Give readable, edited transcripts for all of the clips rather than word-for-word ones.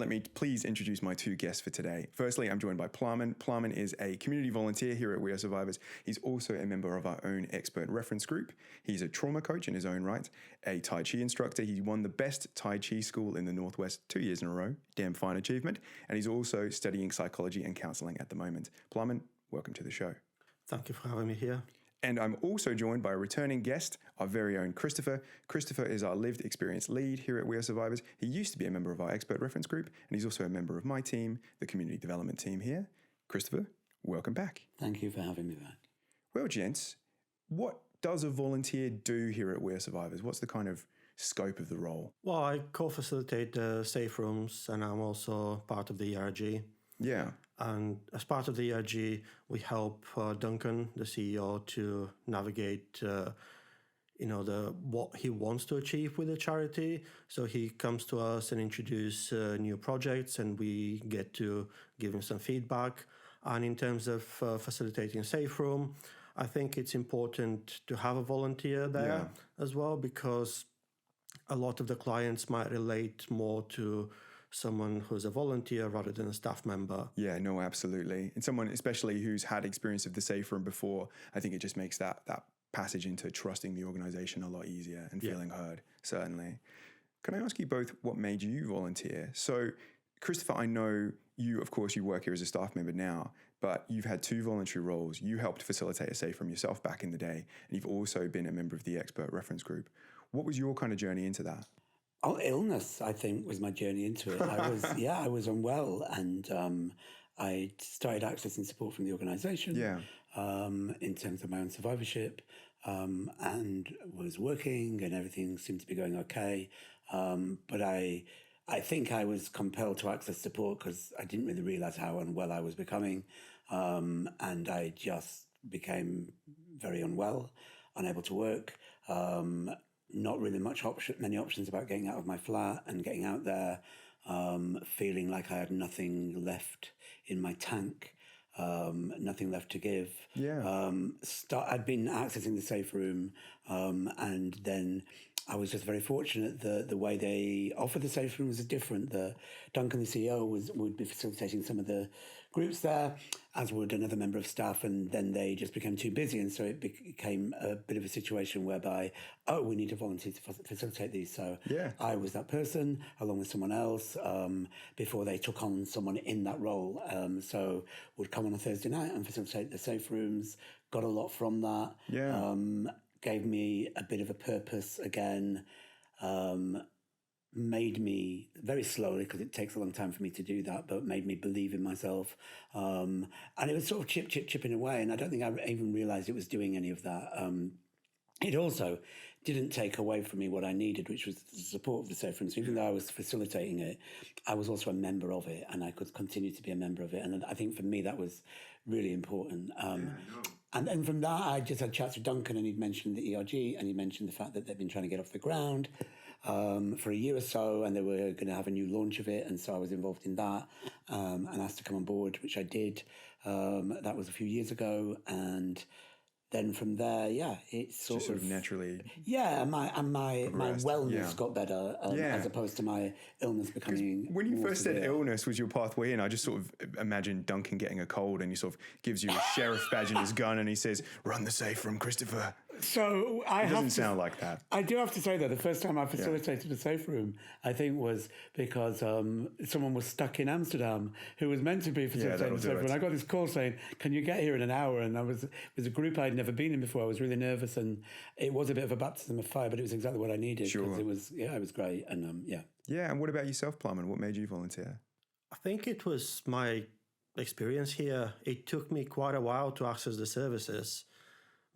let me please introduce my two guests for today. Firstly, I'm joined by Plaman. Plaman is a community volunteer here at We Are Survivors. He's also a member of our own expert reference group. He's a trauma coach in his own right, a Tai Chi instructor. He won the best Tai Chi school in the Northwest 2 years in a row. Damn fine achievement. And he's also studying psychology and counseling at the moment. Plaman, welcome to the show. Thank you for having me here. And I'm also joined by a returning guest, our very own Christopher. Christopher is our lived experience lead here at We Are Survivors. He used to be a member of our expert reference group, and he's also a member of my team, the community development team here. Christopher, welcome back. Thank you for having me back. Well, gents, what does a volunteer do here at We Are Survivors? What's the kind of scope of the role? Well, I co-facilitate the safe rooms, and I'm also part of the ERG. Yeah. And as part of the ERG, we help Duncan, the CEO, to navigate, what he wants to achieve with the charity. So he comes to us and introduce new projects, and we get to give him some feedback. And in terms of facilitating a safe room, I think it's important to have a volunteer there as well, because a lot of the clients might relate more to someone who's a volunteer rather than a staff member. Yeah, no, absolutely. And someone especially who's had experience of the safe room before, I think it just makes that passage into trusting the organization a lot easier and feeling heard, certainly. Can I ask you both what made you volunteer? So, Christopher, I know you, of course, you work here as a staff member now, but you've had two voluntary roles. You helped facilitate a safe room yourself back in the day, and you've also been a member of the expert reference group. What was your kind of journey into that? Oh, illness, I think, was my journey into it. I was unwell, and I started accessing support from the organisation in terms of my own survivorship, and was working, and everything seemed to be going okay. But I think I was compelled to access support because I didn't really realise how unwell I was becoming, and I just became very unwell, unable to work. Not really many options about getting out of my flat and getting out there, feeling like I had nothing left in my tank, nothing left to give. I'd been accessing the safe room, and then I was just very fortunate that the way they offered the safe room was different. Duncan, the CEO, would be facilitating some of the groups there, as would another member of staff, and then they just became too busy, and so it became a bit of a situation whereby, we need a volunteer to facilitate these. So I was that person, along with someone else, before they took on someone in that role. So would come on a Thursday night and facilitate the safe rooms, got a lot from that. Gave me a bit of a purpose again, made me, very slowly, because it takes a long time for me to do that, but made me believe in myself. And it was sort of chipping away, and I don't think I even realised it was doing any of that. It also didn't take away from me what I needed, which was the support of the safe room. So even though I was facilitating it, I was also a member of it, and I could continue to be a member of it. And I think for me that was really important. And then from that, I just had chats with Duncan, and he'd mentioned the ERG, and he mentioned the fact that they'd been trying to get off the ground for a year or so, and they were going to have a new launch of it. And so I was involved in that, and asked to come on board, which I did. That was a few years ago. And then from there, it's sort of naturally. My wellness got better as opposed to my illness becoming. When you first said illness was your pathway in, I just sort of imagined Duncan getting a cold, and he sort of gives you a sheriff badge and his gun, and he says, "Run the safe room, Christopher." So it doesn't sound like that. I do have to say, though, the first time I facilitated a safe room, I think was because someone was stuck in Amsterdam who was meant to be facilitating a safe room. And I got this call saying, "Can you get here in an hour?" And it was a group I'd never been in before. I was really nervous, and it was a bit of a baptism of fire, but it was exactly what I needed. Because it was great. And Yeah, and what about yourself, Plaman? What made you volunteer? I think it was my experience here. It took me quite a while to access the services,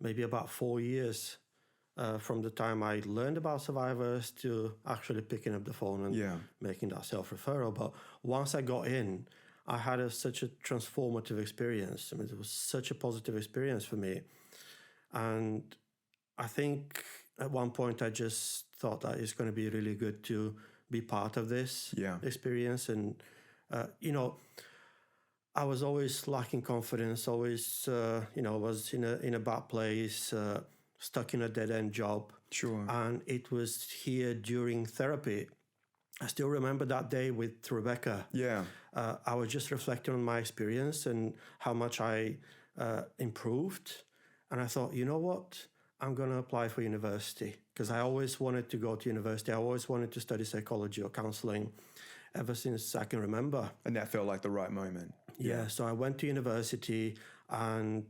maybe about 4 years from the time I learned about survivors to actually picking up the phone and making that self-referral. But once I got in, I had such a transformative experience. I mean, it was such a positive experience for me. And I think at one point I just thought that it's going to be really good to be part of this experience. And, I was always lacking confidence, always, was in a bad place, stuck in a dead-end job. Sure. And it was here during therapy I still remember that day with Rebecca. Yeah. I was just reflecting on my experience and how much I improved. And I thought, you know what? I'm going to apply for university because I always wanted to go to university. I always wanted to study psychology or counseling ever since I can remember. And that felt like the right moment. Yeah. So I went to university, and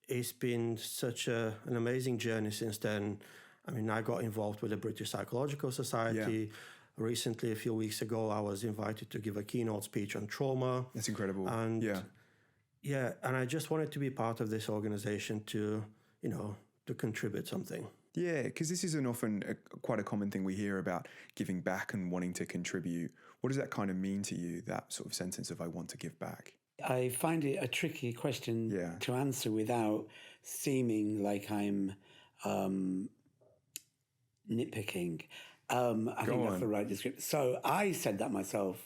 it's been such an amazing journey since then. I mean, I got involved with the British Psychological Society. Yeah. Recently, a few weeks ago, I was invited to give a keynote speech on trauma. That's incredible. And and I just wanted to be part of this organization to, to contribute something. Yeah, because this isn't often quite a common thing we hear about giving back and wanting to contribute. What does that kind of mean to you, that sort of sentence of I want to give back? I find it a tricky question to answer without seeming like I'm nitpicking. I think that's the right description. So I said that myself.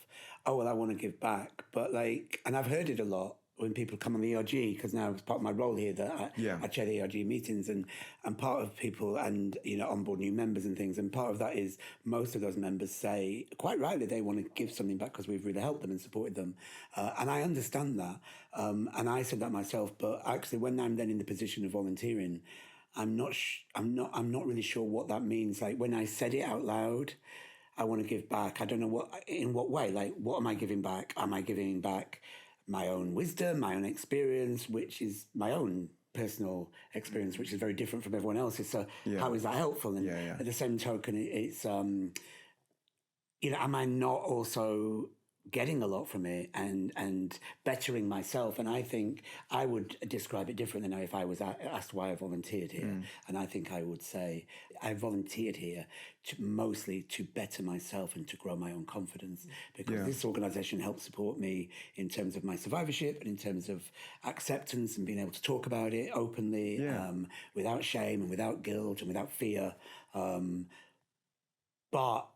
Oh, well, I want to give back. But and I've heard it a lot when people come on the ERG, because now it's part of my role here that I chair the ERG meetings, and part of people and, onboard new members and things. And part of that is most of those members say, quite rightly, they want to give something back because we've really helped them and supported them. And I understand that. And I said that myself. But actually, when I'm then in the position of volunteering, I'm not really sure what that means. Like when I said it out loud, I want to give back. I don't know in what way. Like, what am I giving back? Am I giving back my own wisdom, my own experience, which is my own personal experience, which is very different from everyone else's. So how is that helpful? And at the same token, it's, am I not also getting a lot from it and bettering myself? And I think I would describe it differently now if I was asked why I volunteered here. And I think I would say I volunteered here mostly to better myself and to grow my own confidence, because this organisation helped support me in terms of my survivorship and in terms of acceptance and being able to talk about it openly, without shame and without guilt and without fear. But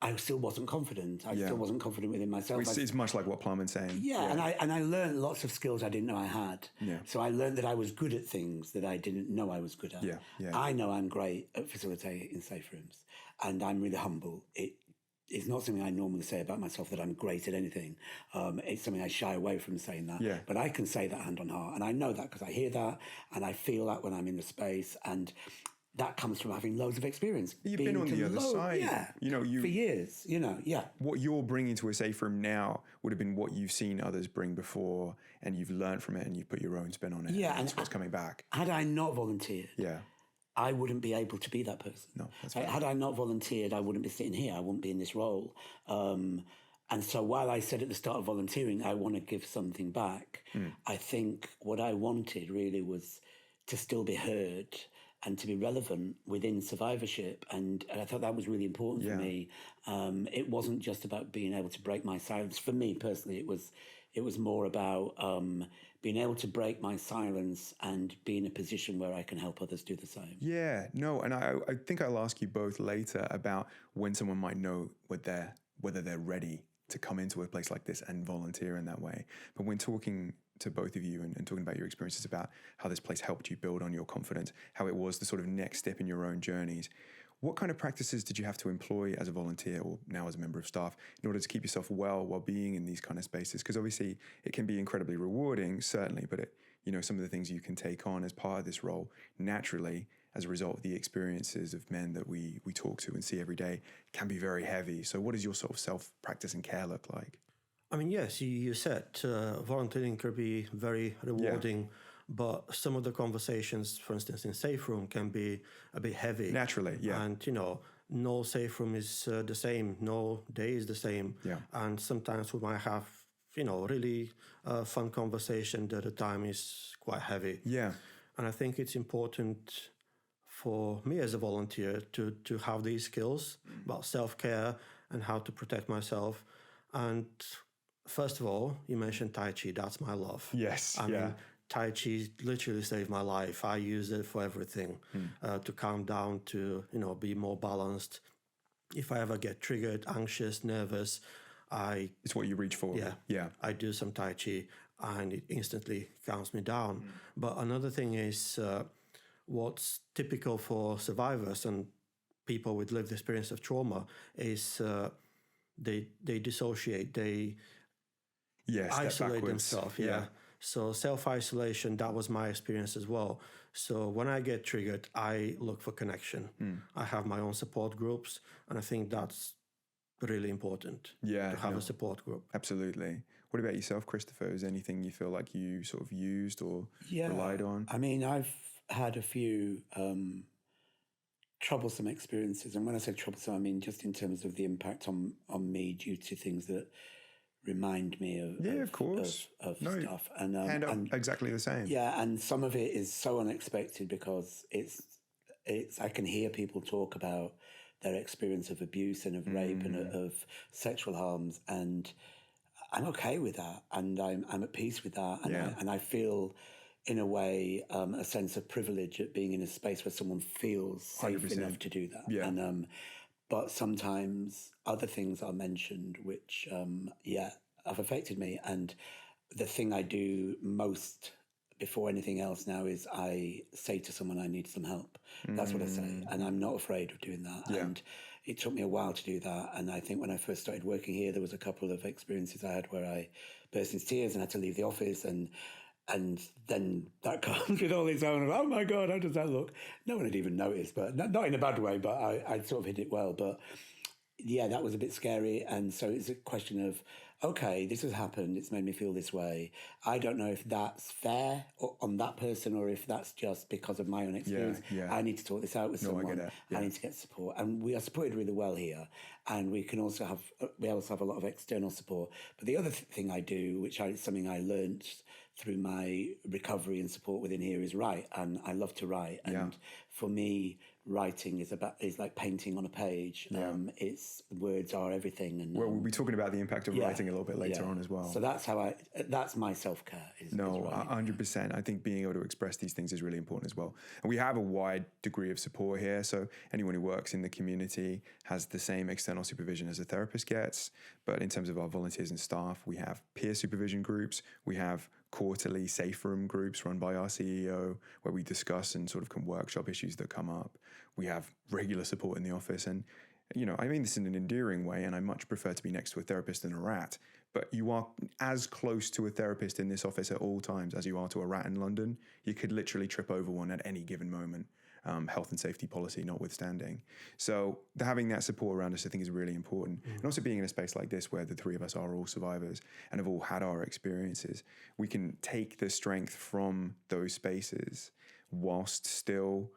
I still wasn't confident. I still wasn't confident within myself. It's much like what Plaman's saying. Yeah. And I learned lots of skills I didn't know I had. Yeah. So I learned that I was good at things that I didn't know I was good at. Yeah. I know I'm great at facilitating safe rooms, and I'm really humble. It's not something I normally say about myself, that I'm great at anything. It's something I shy away from saying that. Yeah. But I can say that hand on heart, and I know that because I hear that and I feel that when I'm in the space, and that comes from having loads of experience. You've been on the other side. Yeah, for years, What you're bringing to a safe room now would have been what you've seen others bring before, and you've learned from it, and you've put your own spin on it. Yeah, and that's what's coming back. Had I not volunteered, I wouldn't be able to be that person. No, that's right. Had I not volunteered, I wouldn't be sitting here. I wouldn't be in this role. And so while I said at the start of volunteering, I want to give something back, I think what I wanted really was to still be heard and to be relevant within survivorship. And I thought that was really important for me. It wasn't just about being able to break my silence. For me personally, it was more about being able to break my silence and be in a position where I can help others do the same. Yeah, no, and I think I'll ask you both later about when someone might know whether they're ready to come into a place like this and volunteer in that way. But when talking to both of you and talking about your experiences about how this place helped you build on your confidence, how it was the sort of next step in your own journeys, what kind of practices did you have to employ as a volunteer or now as a member of staff in order to keep yourself well while being in these kind of spaces? Because obviously it can be incredibly rewarding, certainly, but some of the things you can take on as part of this role naturally as a result of the experiences of men that we talk to and see every day can be very heavy. So what does your sort of self-practice and care look like? I mean, yes, you said volunteering could be very rewarding, but some of the conversations, for instance, in safe room can be a bit heavy. Naturally, yeah. And, no safe room is the same, no day is the same. Yeah. And sometimes we might have, really fun conversation that the time is quite heavy. Yeah. And I think it's important for me as a volunteer to have these skills about self-care and how to protect myself. And first of all, you mentioned Tai Chi. That's my love. Yes. I mean, Tai Chi literally saved my life. I use it for everything, to calm down, to, be more balanced. If I ever get triggered, anxious, nervous, it's what you reach for. Yeah. I do some Tai Chi and it instantly calms me down. But another thing is what's typical for survivors and people with lived experience of trauma is they dissociate, they step isolate backwards. themselves. Yeah. So self-isolation, that was my experience as well. So when I get triggered, I look for connection. I have my own support groups, and I think that's really important to have a support group. Absolutely. What about yourself, Christopher? Is there anything you feel like you sort of used or relied on? I mean, I've had a few troublesome experiences. And when I say troublesome, I mean just in terms of the impact on me due to things that remind me of stuff. And exactly the same. Yeah, and some of it is so unexpected because it's I can hear people talk about their experience of abuse and of rape and of sexual harms, and I'm okay with that, and I'm at peace with that, and I feel, in a way, a sense of privilege at being in a space where someone feels safe 100%. enough to do that. Yeah. And but sometimes other things are mentioned which, have affected me. And the thing I do most before anything else now is I say to someone I need some help. That's what I say, and I'm not afraid of doing that. Yeah. And it took me a while to do that. And I think when I first started working here, there was a couple of experiences I had where I burst into tears and had to leave the office, and then that comes with all its own, oh my God, how does that look? No one had even noticed, but not in a bad way, but I sort of hid it well. But yeah, that was a bit scary. And so it's a question of, okay, this has happened. It's made me feel this way. I don't know if that's fair on that person or if that's just because of my own experience. Yeah. I need to talk this out with someone. I get it. Yeah. I need to get support. And we are supported really well here. And we also have a lot of external support. But the other thing I do, which is something I learned through my recovery and support within here, is write. And I love to write. And for me, writing is like painting on a page. It's words are everything. And we'll be talking about the impact of writing a little bit later on as well. So that's my self-care. Is 100%. I think being able to express these things is really important as well. And we have a wide degree of support here. So anyone who works in the community has the same external supervision as a therapist gets. But in terms of our volunteers and staff, we have peer supervision groups. We have quarterly safe room groups run by our CEO where we discuss and sort of can workshop issues that come up. We have regular support in the office, and I mean this in an endearing way, and I much prefer to be next to a therapist than a rat, but you are as close to a therapist in this office at all times as you are to a rat in London. You could literally trip over one at any given moment, health and safety policy notwithstanding. So having that support around us, I think, is really important. And also being in a space like this where the three of us are all survivors and have all had our experiences, we can take the strength from those spaces whilst still,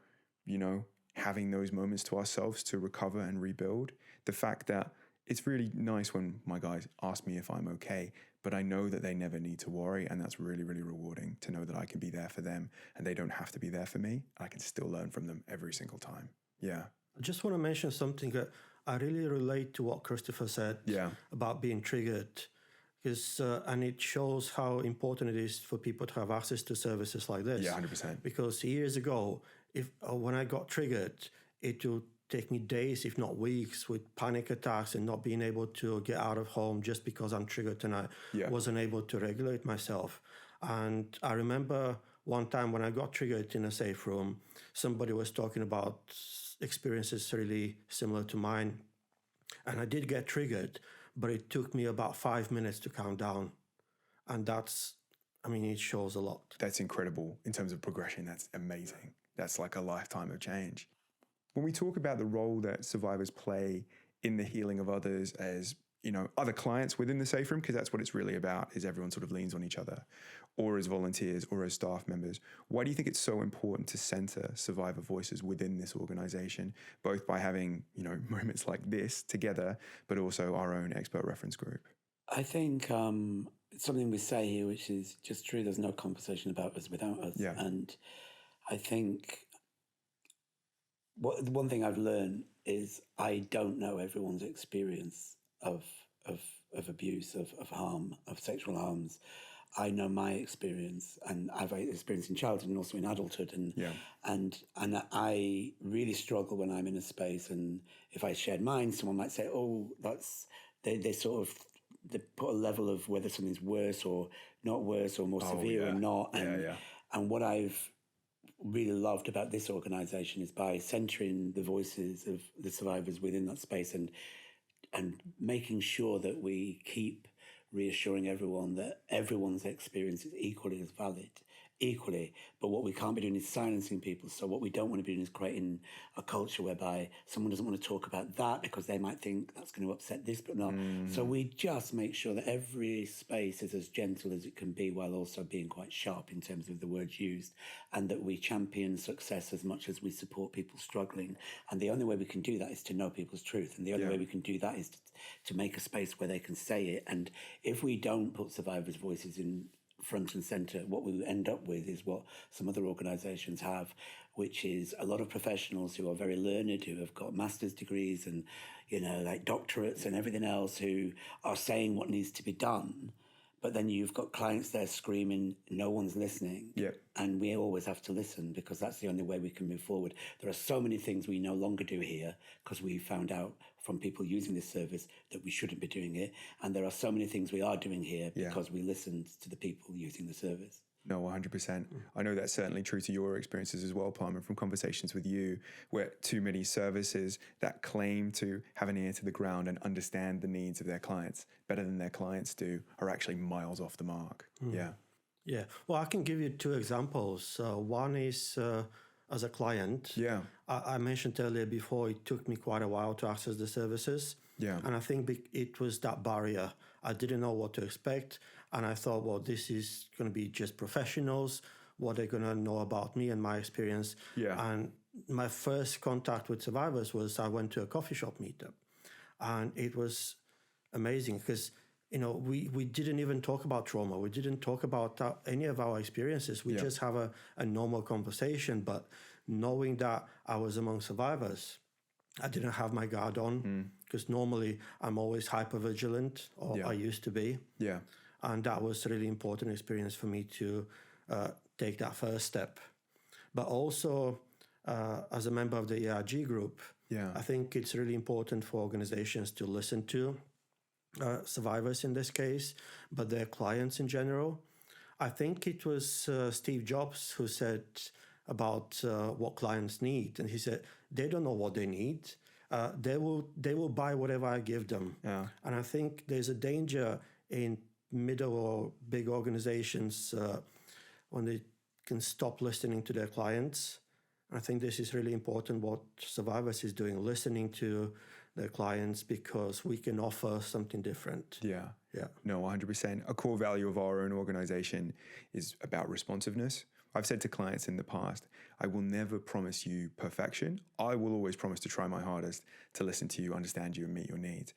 having those moments to ourselves to recover and rebuild. The fact that it's really nice when my guys ask me if I'm okay, but I know that they never need to worry, and that's really, really rewarding to know that I can be there for them and they don't have to be there for me. I can still learn from them every single time. Yeah. I just want to mention something that I really relate to what Christopher said about being triggered, because and it shows how important it is for people to have access to services like this. Yeah, 100%. Because years ago, when I got triggered, it would take me days, if not weeks, with panic attacks and not being able to get out of home just because I'm triggered and I wasn't able to regulate myself. And I remember one time when I got triggered in a safe room, somebody was talking about experiences really similar to mine. And I did get triggered, but it took me about 5 minutes to calm down. And it shows a lot. That's incredible in terms of progression. That's amazing. That's like a lifetime of change. When we talk about the role that survivors play in the healing of others as, other clients within the safe room, because that's what it's really about, is everyone sort of leans on each other, or as volunteers or as staff members. Why do you think it's so important to center survivor voices within this organization, both by having, moments like this together, but also our own expert reference group? I think something we say here, which is just true, there's no conversation about us without us. Yeah. And I think one thing I've learned is I don't know everyone's experience of abuse, of harm, of sexual harms. I know my experience, and I've experienced in childhood and also in adulthood, and I really struggle when I'm in a space, and if I shared mine, someone might say, "Oh, that's," they put a level of whether something's worse or not worse or more severe or not, and what I've really loved about this organisation is by centering the voices of the survivors within that space and and making sure that we keep reassuring everyone that everyone's experience is equally as valid, but what we can't be doing is silencing people. So what we don't want to be doing is creating a culture whereby someone doesn't want to talk about that because they might think that's going to upset this, but not. So we just make sure that every space is as gentle as it can be while also being quite sharp in terms of the words used, and that we champion success as much as we support people struggling. And the only way we can do that is to know people's truth, and the only way we can do that is to make a space where they can say it. And if we don't put survivors' voices in front and centre, what we end up with is what some other organisations have, which is a lot of professionals who are very learned, who have got master's degrees and, like doctorates and everything else, who are saying what needs to be done. But then you've got clients there screaming, no one's listening. Yep. And we always have to listen, because that's the only way we can move forward. There are so many things we no longer do here because we found out from people using this service that we shouldn't be doing it. And there are so many things we are doing here because we listened to the people using the service. No, 100%. I know that's certainly true to your experiences as well, Plaman, from conversations with you, where too many services that claim to have an ear to the ground and understand the needs of their clients better than their clients do are actually miles off the mark. Yeah. Yeah. Well, I can give you two examples. One is as a client. Yeah. I mentioned earlier before, it took me quite a while to access the services. Yeah. And I think it was that barrier. I didn't know what to expect. And I thought, well, this is going to be just professionals. What they're going to know about me and my experience. Yeah. And my first contact with survivors was I went to a coffee shop meetup. And it was amazing because, we didn't even talk about trauma. We didn't talk about any of our experiences. We just have a normal conversation. But knowing that I was among survivors, I didn't have my guard on because normally I'm always hypervigilant, or I used to be. Yeah. And that was a really important experience for me to take that first step. But also, as a member of the ARG group, I think it's really important for organizations to listen to survivors in this case, but their clients in general. I think it was Steve Jobs who said about what clients need. And he said, they don't know what they need. They will buy whatever I give them. Yeah. And I think there's a danger in middle or big organizations when they can stop listening to their clients. I think this is really important what Survivors is doing, listening to their clients, because we can offer something different. Yeah. Yeah. No, 100%. A core value of our own organization is about responsiveness. I've said to clients in the past, I will never promise you perfection. I will always promise to try my hardest to listen to you, understand you, and meet your needs.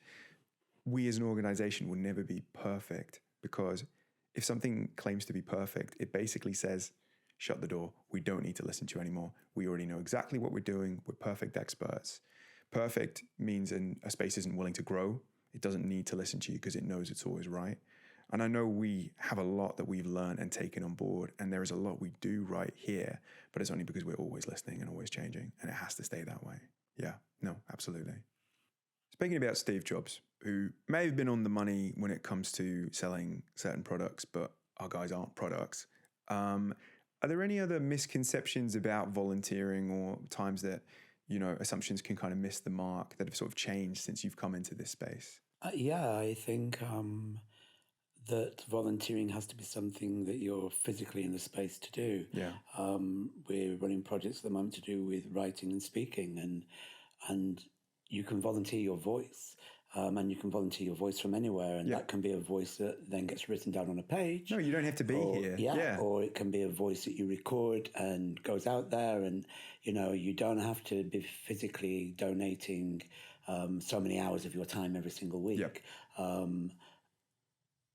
We as an organization will never be perfect, because if something claims to be perfect, it basically says, shut the door. We don't need to listen to you anymore. We already know exactly what we're doing. We're perfect experts. Perfect means a space isn't willing to grow. It doesn't need to listen to you because it knows it's always right. And I know we have a lot that we've learned and taken on board, and there is a lot we do right here, but it's only because we're always listening and always changing, and it has to stay that way. Yeah, no, absolutely. Speaking about Steve Jobs, who may have been on the money when it comes to selling certain products, but our guys aren't products. Are there any other misconceptions about volunteering, or times that, assumptions can kind of miss the mark that have sort of changed since you've come into this space? I think that volunteering has to be something that you're physically in the space to do. Yeah. We're running projects at the moment to do with writing and speaking, and you can volunteer your voice. And you can volunteer your voice from anywhere, and that can be a voice that then gets written down on a page. No, you don't have to be here. Yeah, or it can be a voice that you record and goes out there, and you don't have to be physically donating so many hours of your time every single week. Yep.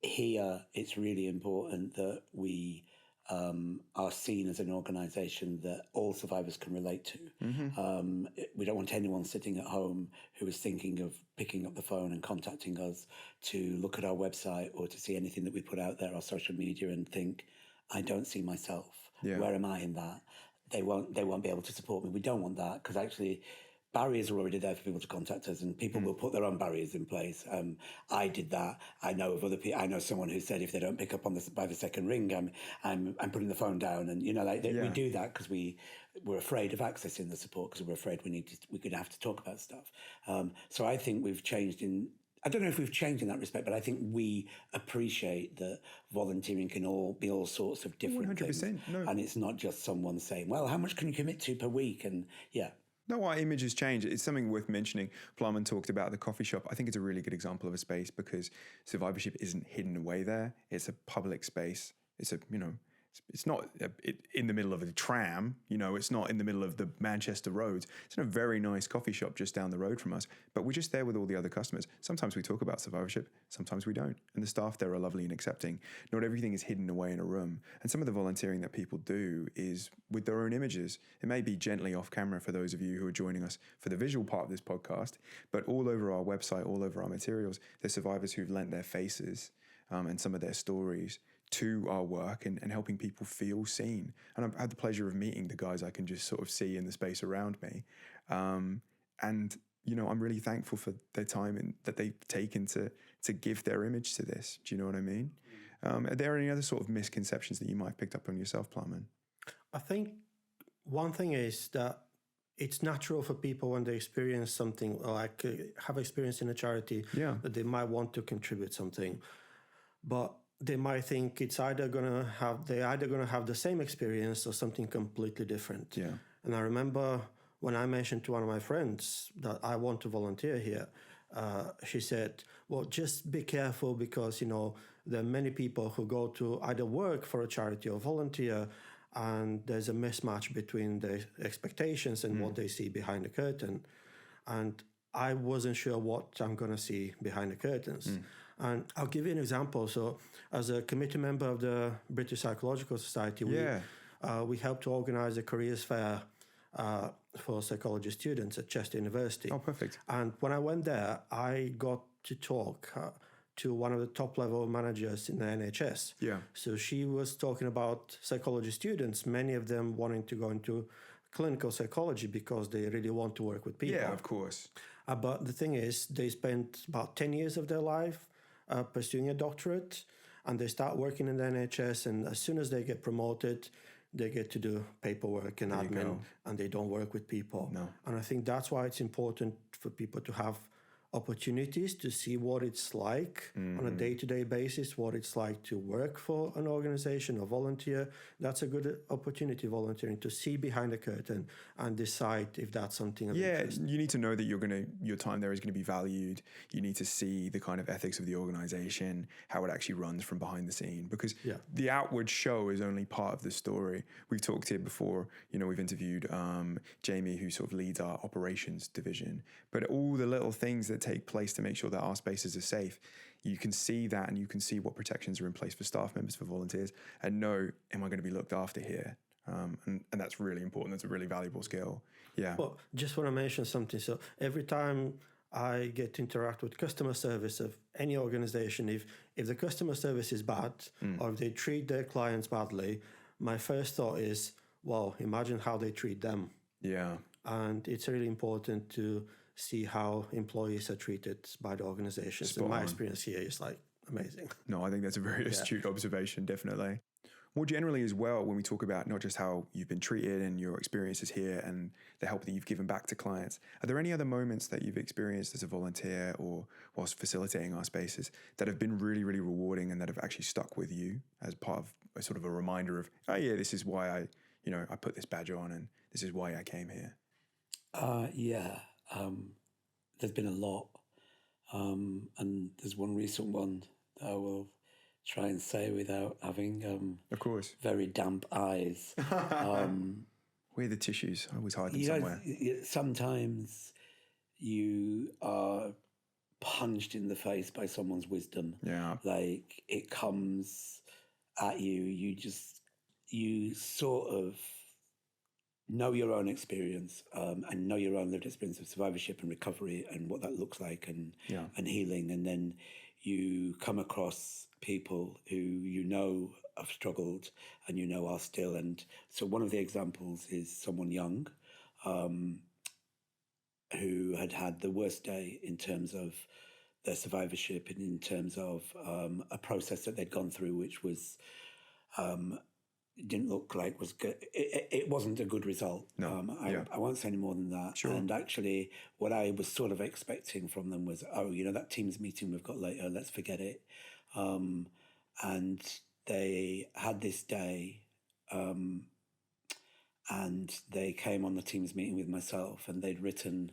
Here, it's really important that we are seen as an organisation that all survivors can relate to. Mm-hmm. We don't want anyone sitting at home who is thinking of picking up the phone and contacting us to look at our website or to see anything that we put out there, our social media, and think, I don't see myself. Yeah. Where am I in that? They won't be able to support me. We don't want that, because actually barriers are already there for people to contact us, and people will put their own barriers in place. I did that. I know of other people. I know someone who said if they don't pick up on by the second ring, I'm putting the phone down. And we do that because we're afraid of accessing the support, because we're afraid we're going to have to talk about stuff. So I think we've changed I don't know if we've changed in that respect, but I think we appreciate that volunteering can be all sorts of different 100%, things. no. And it's not just someone saying, well, how much can you commit to per week? And No, our image has changed. It's something worth mentioning. Plaman talked about the coffee shop. I think it's a really good example of a space because survivorship isn't hidden away there. It's a public space. It's not in the middle of a tram. It's not in the middle of the Manchester roads. It's in a very nice coffee shop just down the road from us. But we're just there with all the other customers. Sometimes we talk about survivorship. Sometimes we don't. And the staff there are lovely and accepting. Not everything is hidden away in a room. And some of the volunteering that people do is with their own images. It may be gently off camera for those of you who are joining us for the visual part of this podcast. But all over our website, all over our materials, there's survivors who've lent their faces and some of their stories to our work and helping people feel seen. And I've had the pleasure of meeting the guys I can just sort of see in the space around me. And, I'm really thankful for their time and that they've taken to give their image to this. Do you know what I mean? Are there any other sort of misconceptions that you might have picked up on yourself, Plaman? I think one thing is that it's natural for people when they experience something, like have experience in a charity, that they might want to contribute something. But they might think they're either going to have the same experience or something completely different. Yeah. And I remember when I mentioned to one of my friends that I want to volunteer here, she said, well, just be careful because, there are many people who go to either work for a charity or volunteer, and there's a mismatch between the expectations and what they see behind the curtain. And I wasn't sure what I'm going to see behind the curtains. And I'll give you an example. So as a committee member of the British Psychological Society, we helped to organize a careers fair for psychology students at Chester University. Oh, perfect. And when I went there, I got to talk to one of the top level managers in the NHS. Yeah. So she was talking about psychology students, many of them wanting to go into clinical psychology because they really want to work with people. Yeah, of course. But the thing is, they spent about 10 years of their life pursuing a doctorate, and they start working in the NHS, and as soon as they get promoted, they get to do paperwork and admin, and they don't work with people. No. And I think that's why it's important for people to have opportunities to see what it's like on a day-to-day basis, what it's like to work for an organization or volunteer. That's a good opportunity, volunteering, to see behind the curtain and decide if that's something of interest. You need to know that your time there is going to be valued. You need to see the kind of ethics of the organization, how it actually runs from behind the scene, because the outward show is only part of the story. We've talked here before, we've interviewed Jamie, who sort of leads our operations division, but all the little things that take place to make sure that our spaces are safe, you can see that, and you can see what protections are in place for staff members, for volunteers, and know, am I going to be looked after here? And that's really important. That's a really valuable skill. Yeah. Well, just want to mention something. So every time I get to interact with customer service of any organization, if the customer service is bad or if they treat their clients badly, my first thought is, well, imagine how they treat them. Yeah. And it's really important to see how employees are treated by the organizations. And my experience here is amazing. No, I think that's a very astute observation, definitely. More generally as well, when we talk about not just how you've been treated and your experiences here and the help that you've given back to clients, are there any other moments that you've experienced as a volunteer or whilst facilitating our spaces that have been really, really rewarding and that have actually stuck with you as part of a sort of a reminder of, oh yeah, this is why I put this badge on and this is why I came here? There's been a lot. And there's one recent one that I will try and say without having of course, very damp eyes. Where are the tissues? I always hide them somewhere. Sometimes you are punched in the face by someone's wisdom. Yeah. Like it comes at you. You sort of know your own experience and know your own lived experience of survivorship and recovery and what that looks like and healing. And then you come across people who have struggled and are still. And so one of the examples is someone young who had the worst day in terms of their survivorship and in terms of a process that they'd gone through, which was didn't look like was good. It wasn't a good result. No. I won't say any more than that. Sure. And actually, what I was sort of expecting from them was, that Teams meeting we've got later, let's forget it. And they had this day, and they came on the Teams meeting with myself, and they'd written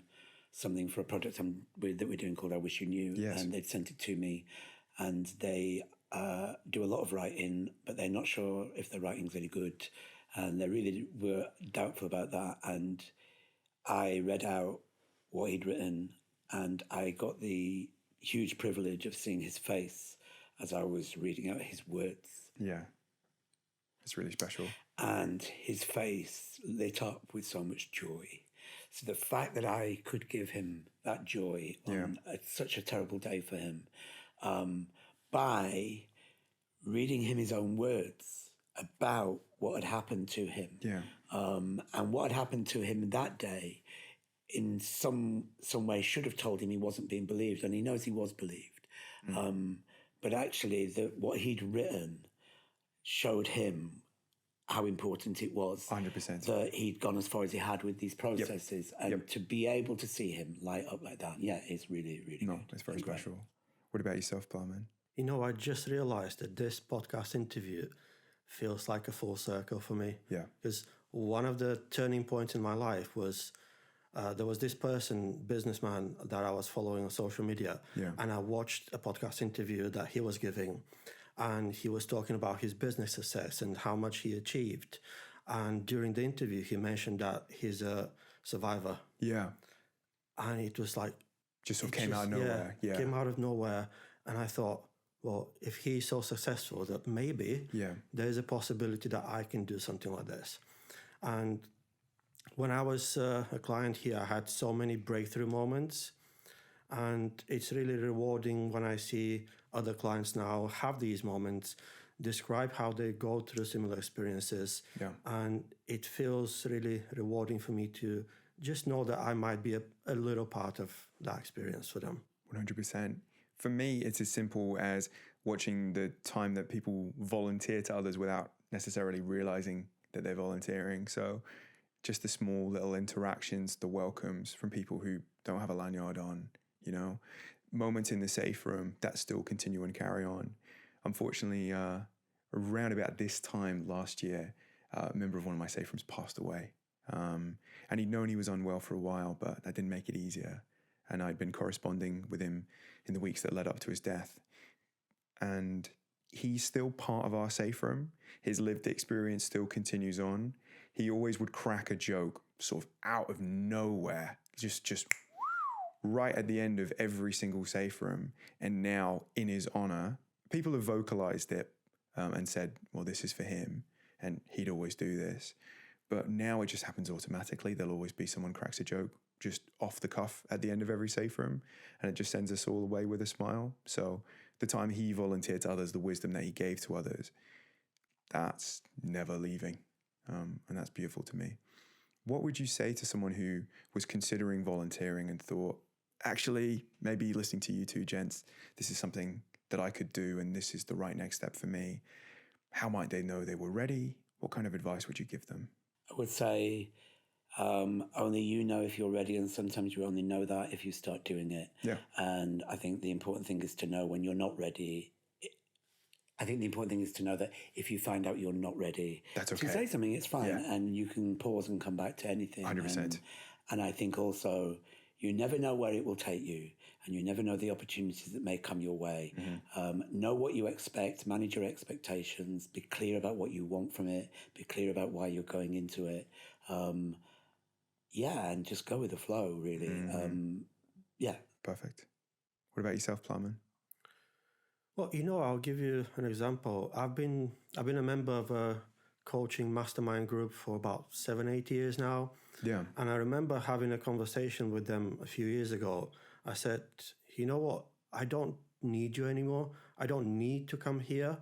something for a project that we're doing called I Wish You Knew. Yes. And they'd sent it to me, and they do a lot of writing, but they're not sure if their writing's any good, and they really were doubtful about that. And I read out what he'd written, and I got the huge privilege of seeing his face as I was reading out his words. Yeah. It's really special. And his face lit up with so much joy. So the fact that I could give him that joy on such a terrible day for him, by reading him his own words about what had happened to him, and what had happened to him that day, in some way should have told him he wasn't being believed, and he knows he was believed. But actually, what he'd written showed him how important it was 100%. that he'd gone as far as he had with these processes, and to be able to see him light up like that, it's really, really good. It's very special. What about yourself, Plaman? I just realized that this podcast interview feels like a full circle for me. Yeah. Because one of the turning points in my life was there was this businessman that I was following on social media, and I watched a podcast interview that he was giving, and he was talking about his business success and how much he achieved. And during the interview, he mentioned that he's a survivor. Yeah. And it was like... Just sort of came out of nowhere. Yeah. Came out of nowhere. And I thought, well, if he's so successful, that maybe there's a possibility that I can do something like this. And when I was a client here, I had so many breakthrough moments. And it's really rewarding when I see other clients now have these moments, describe how they go through similar experiences. Yeah. And it feels really rewarding for me to just know that I might be a little part of that experience for them. 100%. For me, it's as simple as watching the time that people volunteer to others without necessarily realizing that they're volunteering. So just the small little interactions, the welcomes from people who don't have a lanyard on, moments in the safe room that still continue and carry on. Unfortunately, around about this time last year, a member of one of my safe rooms passed away. And he'd known he was unwell for a while, but that didn't make it easier. And I'd been corresponding with him in the weeks that led up to his death. And he's still part of our safe room. His lived experience still continues on. He always would crack a joke sort of out of nowhere, just right at the end of every single safe room. And now, in his honor, people have vocalized it and said, well, this is for him, and he'd always do this. But now it just happens automatically. There'll always be someone cracks a joke just off the cuff at the end of every safe room, and it just sends us all away with a smile. So the time he volunteered to others, the wisdom that he gave to others, that's never leaving. And that's beautiful to me. What would you say to someone who was considering volunteering and thought, actually, maybe listening to you two gents, this is something that I could do and this is the right next step for me? How might they know they were ready? What kind of advice would you give them? I would say only you know if you're ready, and sometimes you only know that if you start doing it. Yeah. And I think the important thing is to know when you're not ready. I think the important thing is to know that if you find out you're not ready, that's okay. To say something, it's fine, and you can pause and come back to anything. 100%. And I think also you never know where it will take you, and you never know the opportunities that may come your way. Mm-hmm. Know what you expect, manage your expectations, be clear about what you want from it, be clear about why you're going into it. And just go with the flow, really. Mm-hmm. Perfect. What about yourself, Plaman? Well, I'll give you an example. I've been a member of a coaching mastermind group for about 7-8 years now. Yeah. And I remember having a conversation with them a few years ago. I said, you know what? I don't need you anymore. I don't need to come here.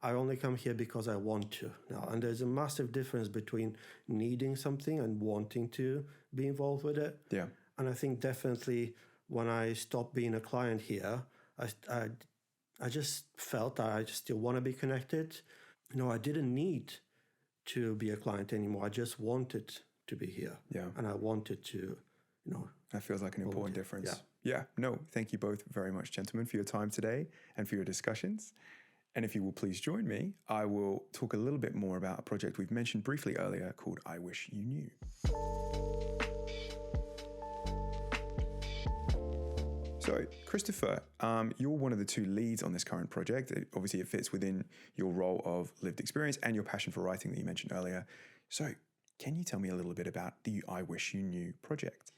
I only come here because I want to now. And there's a massive difference between needing something and wanting to be involved with it. Yeah. And I think definitely when I stopped being a client here, I just felt that I just still want to be connected. I didn't need to be a client anymore. I just wanted to be here. Yeah. And I wanted to, That feels like an important difference. Yeah. No, thank you both very much, gentlemen, for your time today and for your discussions. And if you will please join me, I will talk a little bit more about a project we've mentioned briefly earlier called I Wish You Knew. So, Christopher, you're one of the two leads on this current project. Obviously, it fits within your role of lived experience and your passion for writing that you mentioned earlier. So, can you tell me a little bit about the I Wish You Knew project?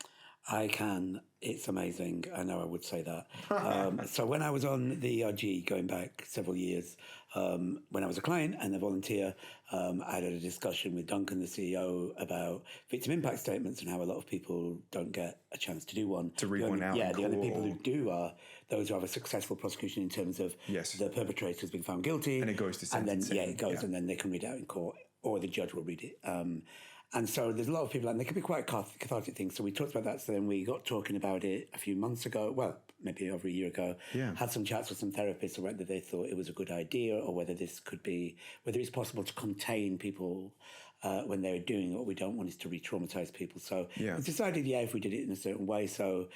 I can. It's amazing. I know I would say that. So when I was on the ERG, going back several years, when I was a client and a volunteer, I had a discussion with Duncan, the CEO, about victim impact statements and how a lot of people don't get a chance to do one. To read one out. Yeah, the only people who do are those who have a successful prosecution in terms of the perpetrator has been found guilty. And it goes to sentencing. And then, it goes, and then they can read it out in court, or the judge will read it. And so there's a lot of people, and they can be quite cathartic things. So we talked about that. So then we got talking about it a few months ago. Well, maybe over a year ago. Yeah. Had some chats with some therapists, or whether they thought it was a good idea, or whether this could be, whether it's possible to contain people when they're doing what we don't want is to re-traumatize people. So we decided, if we did it in a certain way. So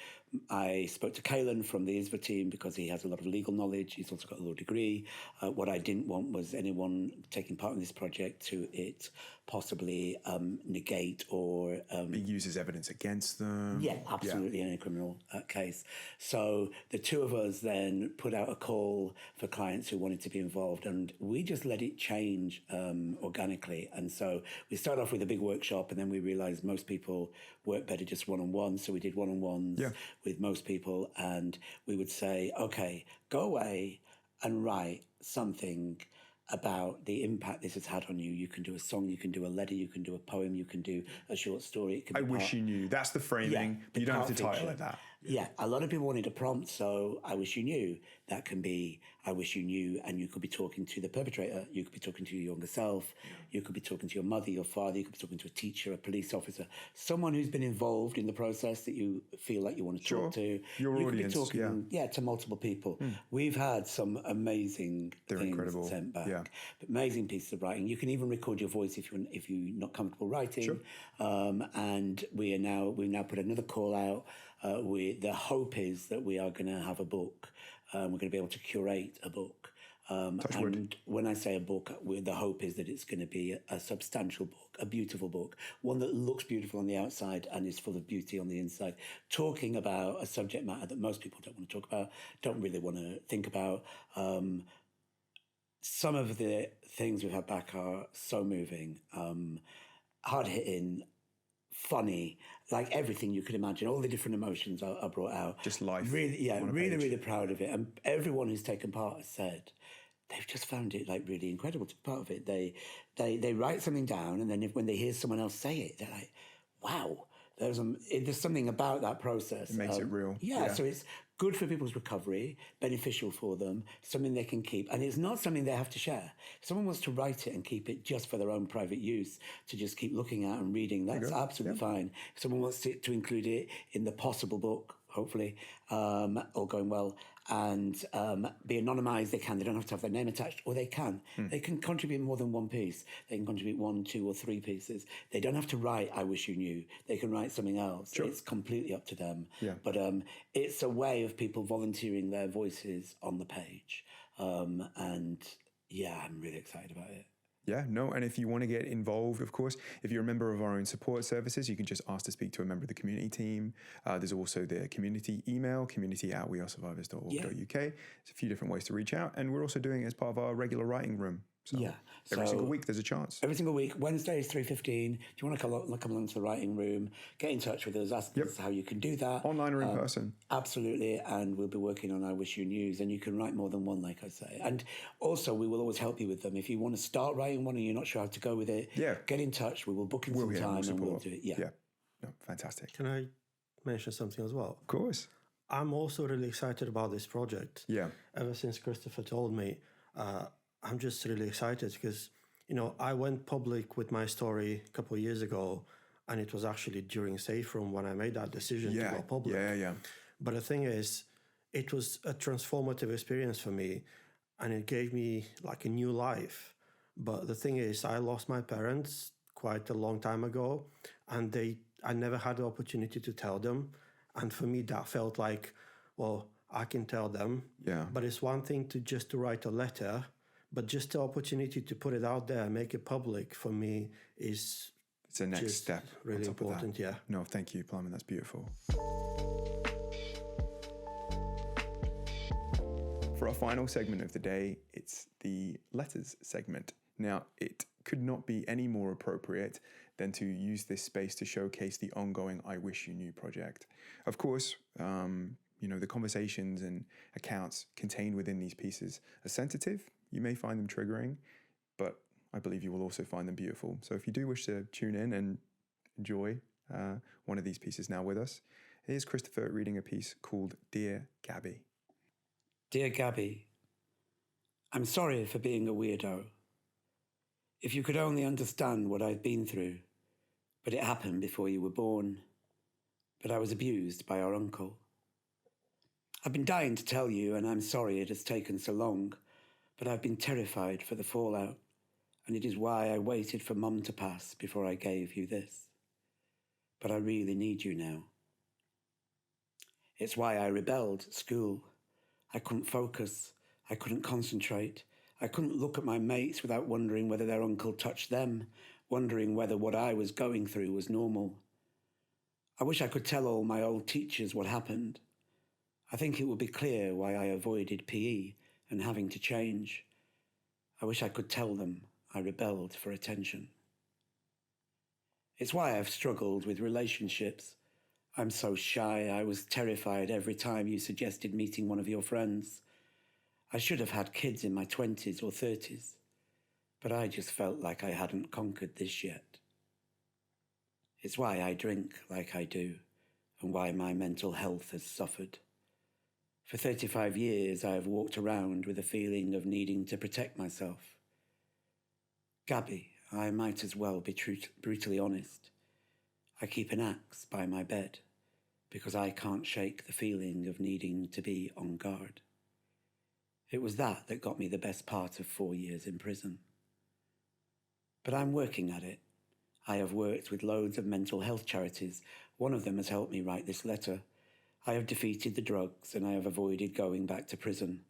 I spoke to Kalen from the ISVA team because he has a lot of legal knowledge. He's also got a law degree. What I didn't want was anyone taking part in this project to it possibly negate or... it uses evidence against them. Yeah, absolutely, in a criminal case. So the two of us then put out a call for clients who wanted to be involved, and we just let it change organically. And so we started off with a big workshop, and then we realized most people work better just one-on-one. So we did one-on-ones with most people, and we would say, okay, go away and write something about the impact this has had on you. You can do a song, you can do a letter, you can do a poem, you can do a short story. It can I wish you knew. That's the framing. But you don't have to title it that. Yeah, a lot of people wanted a prompt, so I wish you knew. That can be, I wish you knew, and you could be talking to the perpetrator, you could be talking to your younger self, you could be talking to your mother, your father, you could be talking to a teacher, a police officer, someone who's been involved in the process that you feel like you want to talk to. Your you audience, could be talking, to multiple people. We've had some amazing things sent back, but amazing pieces of writing. You can even record your voice if you're not comfortable writing. And we've now put another call out. The hope is that we are going to have a book. We're going to be able to curate a book. And when I say a book, the hope is that it's going to be a substantial book, a beautiful book, one that looks beautiful on the outside and is full of beauty on the inside, talking about a subject matter that most people don't want to talk about, don't really want to think about. Some of the things we've had back are so moving, hard-hitting, funny, like everything you could imagine. All the different emotions are brought out. Just life. Really proud of it. And everyone who's taken part has said they've just found it like really incredible to be part of it. They write something down, and then when they hear someone else say it, they're like, wow. There's something about that process. It makes it real. So it's good for people's recovery, beneficial for them, something they can keep. And it's not something they have to share. If someone wants to write it and keep it just for their own private use, to just keep looking at and reading, that's absolutely fine. If someone wants to include it in the possible book, hopefully, all going well, and be anonymized, they can. They don't have to have their name attached, or they can. They can contribute more than one piece. They can contribute 1, 2, or 3 pieces. They don't have to write I wish you knew. They can write something else. It's completely up to them. But it's a way of people volunteering their voices on the page. And I'm really excited about it. Yeah, no, and if you want to get involved, of course, if you're a member of our own support services, you can just ask to speak to a member of the community team. There's also the community email, community@wearesurvivors.org.uk. There's a few different ways to reach out, and we're also doing it as part of our regular writing room. So every single week there's a chance. Every single week, Wednesdays 3:15. Do you want to come along to the writing room? Get in touch with us. Ask us how you can do that. Online or in person. Absolutely. And we'll be working on I Wish You News, and you can write more than one, like I say. And also, we will always help you with them. If you want to start writing one and you're not sure how to go with it, get in touch. We will book in some time and we'll do it. No, fantastic. Can I mention something as well? Of course. I'm also really excited about this project. Ever since Christopher told me, I'm just really excited because, I went public with my story a couple of years ago, And it was actually during Safe Room when I made that decision to go public. Yeah. But the thing is, it was a transformative experience for me, and it gave me like a new life. But the thing is, I lost my parents quite a long time ago, and I never had the opportunity to tell them. And for me, that felt like, well, I can tell them. Yeah. But it's one thing to write a letter, but just the opportunity to put it out there, make it public, for me is it's a next step. Really important, yeah. No, thank you, Plaman. That's beautiful. For our final segment of the day, it's the letters segment. Now, it could not be any more appropriate than to use this space to showcase the ongoing I Wish You Knew project. Of course, the conversations and accounts contained within these pieces are sensitive. You may find them triggering, but I believe you will also find them beautiful. So if you do wish to tune in and enjoy one of these pieces now with us, here's Christopher reading a piece called Dear Gabby. Dear Gabby, I'm sorry for being a weirdo. If you could only understand what I've been through, but it happened before you were born. But I was abused by our uncle. I've been dying to tell you, and I'm sorry it has taken so long, but I've been terrified for the fallout, and it is why I waited for Mum to pass before I gave you this. But I really need you now. It's why I rebelled at school. I couldn't focus. I couldn't concentrate. I couldn't look at my mates without wondering whether their uncle touched them, wondering whether what I was going through was normal. I wish I could tell all my old teachers what happened. I think it would be clear why I avoided PE and having to change. I wish I could tell them I rebelled for attention. It's why I've struggled with relationships. I'm so shy, I was terrified every time you suggested meeting one of your friends. I should have had kids in my 20s or 30s, but I just felt like I hadn't conquered this yet. It's why I drink like I do, and why my mental health has suffered. For 35 years, I have walked around with a feeling of needing to protect myself. Gabby, I might as well be brutally honest. I keep an axe by my bed because I can't shake the feeling of needing to be on guard. It was that got me the best part of 4 years in prison. But I'm working at it. I have worked with loads of mental health charities. One of them has helped me write this letter. I have defeated the drugs and I have avoided going back to prison.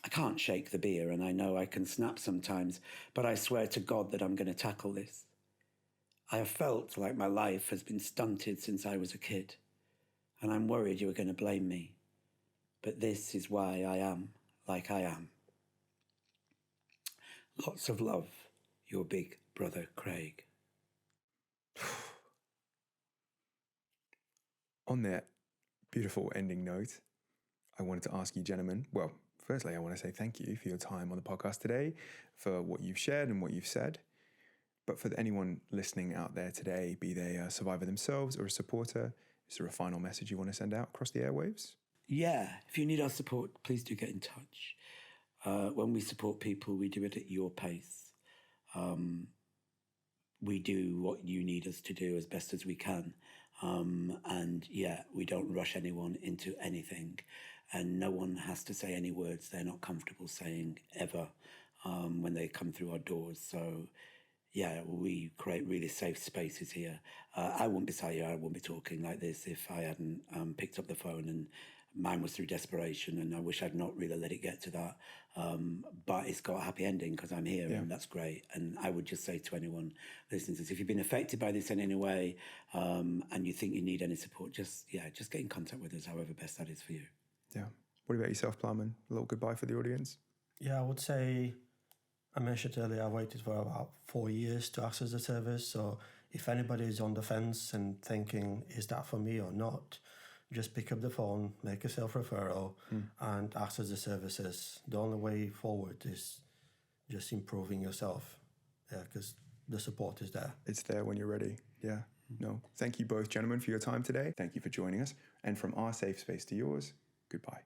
I can't shake the beer and I know I can snap sometimes, but I swear to God that I'm going to tackle this. I have felt like my life has been stunted since I was a kid, and I'm worried you are going to blame me. But this is why I am like I am. Lots of love, your big brother Craig. On that beautiful ending note, I wanted to ask you, gentlemen, well, firstly, I want to say thank you for your time on the podcast today, for what you've shared and what you've said. But for anyone listening out there today, be they a survivor themselves or a supporter, is there a final message you want to send out across the airwaves? Yeah, if you need our support, please do get in touch. When we support people, we do it at your pace. We do what you need us to do as best as we can. And yeah, we don't rush anyone into anything. And no one has to say any words they're not comfortable saying ever when they come through our doors. So yeah, we create really safe spaces here. I wouldn't be sat here, I wouldn't be talking like this if I hadn't picked up the phone, and mine was through desperation, and I wish I'd not really let it get to that. But it's got a happy ending because I'm here, and that's great. And I would just say to anyone listening to this, if you've been affected by this in any way and you think you need any support, just get in contact with us, however best that is for you. Yeah. What about yourself, Plaman? A little goodbye for the audience? Yeah, I would say, I mentioned earlier, I waited for about 4 years to access the service. So if anybody is on the fence and thinking, is that for me or not, just pick up the phone, make a self-referral and access the services. The only way forward is just improving yourself. Yeah, because the support is there. It's there when you're ready. Yeah. No. Thank you both, gentlemen, for your time today. Thank you for joining us. And from our safe space to yours, goodbye.